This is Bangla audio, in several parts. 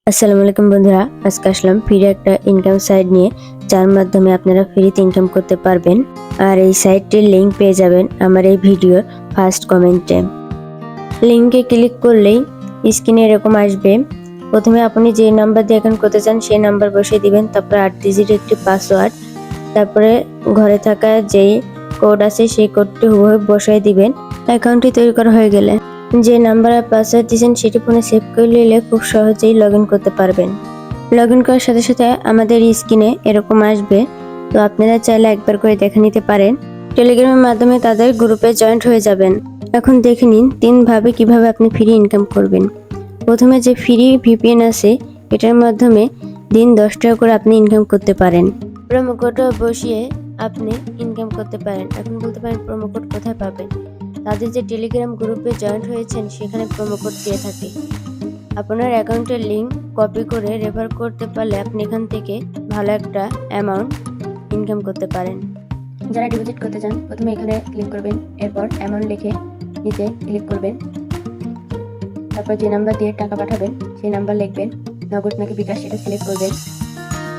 আসসালামু আলাইকুম বন্ধুরা, আজকে আসলাম ফ্রি একটা ইনকাম সাইট নিয়ে, যার মাধ্যমে আপনারা ফ্রিতে ইনকাম করতে পারবেন। আর এই সাইটটির লিংক পেয়ে যাবেন আমার এই ভিডিওর ফার্স্ট কমেন্টে। লিংকে ক্লিক করলেই স্ক্রিনে এরকম আসবে। প্রথমে আপনি যে নাম্বার দিয়ে অ্যাকাউন্ট করতে চান সেই নাম্বার বসিয়ে দিবেন, তারপর 8 ডিজিট একটি পাসওয়ার্ড, তারপরে ঘরে থাকা যেই কোড আছে সেই কোডটি হুবহু বসাই দিবেন। অ্যাকাউন্টটি তৈরি করা হয়ে গেলে যে নাম্বার আর পাসওয়ার্ড দিয়েছেন সেটি ফোনে সেভ করে নিলে খুব সহজেই লগ ইন করতে পারবেন। লগ ইন করার সাথে সাথে আমাদের স্ক্রিনে এরকম আসবে, তো আপনারা চাইলে একবার করে দেখে নিতে পারেন। টেলিগ্রামের মাধ্যমে তাদের গ্রুপে জয়েন্ট হয়ে যাবেন। এখন দেখে নিন 3 ভাবে কিভাবে আপনি ফ্রি ইনকাম করবেন। প্রথমে যে ফ্রি ভিপিএন আছে, এটার মাধ্যমে দিন 10 টাকা করে আপনি ইনকাম করতে পারেন। প্রোমো কোড বসিয়ে আপনি ইনকাম করতে পারেন। এখন বলতে পারেন প্রোমো কোড কোথায় পাবেন? তাদের যে টেলিগ্রাম গ্রুপে জয়েন্ট হয়েছেন সেখানে প্রোমো কোড দিয়ে থাকে। আপনার অ্যাকাউন্টের লিংক কপি করে রেফার করতে পারলে আপনি এখান থেকে ভালো একটা অ্যামাউন্ট ইনকাম করতে পারেন। যারা ডিপোজিট করতে চান প্রথমে এখানে ক্লিক করবেন, এরপর অ্যামাউন্ট লিখে নিচে ক্লিক করবেন, তারপর যে নাম্বার দিয়ে টাকা পাঠাবেন সেই নাম্বার লিখবেন, নগদ নাকি বিকাশ সেটা সিলেক্ট করবেন।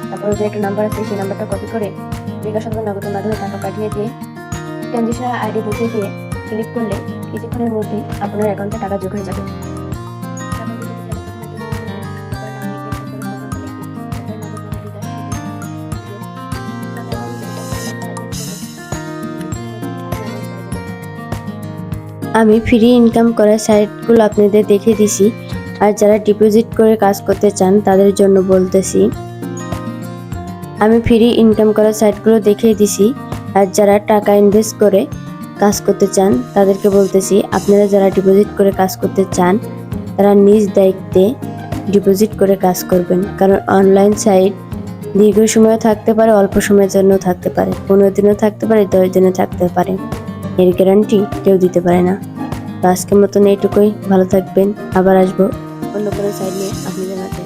তারপর যে একটা নাম্বার আছে সেই নাম্বারটা কপি করে বিকাশ অথবা নগদের মাধ্যমে টাকা পাঠিয়ে দিয়ে ট্রানজিশনাল আইডি বসিয়ে দিয়ে ক্লিক করলে কিছুক্ষণের মধ্যেই আপনার অ্যাকাউন্টে টাকা যোগ হয়ে যাবে। আমি ফ্রি ইনকাম করার সাইটগুলো আপনাদের দেখে দিছি, আর যারা ডিপোজিট করে কাজ করতে চান তাদের জন্য বলতেছি। আমি ফ্রি ইনকাম করার সাইটগুলো দেখিয়ে দিছি, আর যারা টাকা ইনভেস্ট করে কাজ করতে চান তাদেরকে বলতেছি, আপনারা যারা ডিপোজিট করে কাজ করতে চান তারা নিজ দায়িত্বে ডিপোজিট করে কাজ করবেন। কারণ অনলাইন সাইট দীর্ঘ সময় থাকতে পারে, অল্প সময়ের জন্য থাকতে পারে, 15 দিনও থাকতে পারে, 10 দিনও থাকতে পারে, এর গ্যারান্টি কেউ দিতে পারে না। তো আজকের মতন এইটুকুই, ভালো থাকবেন। আবার আসবো অন্য কোনো সাইট নিয়ে আপনাদের মাঝে।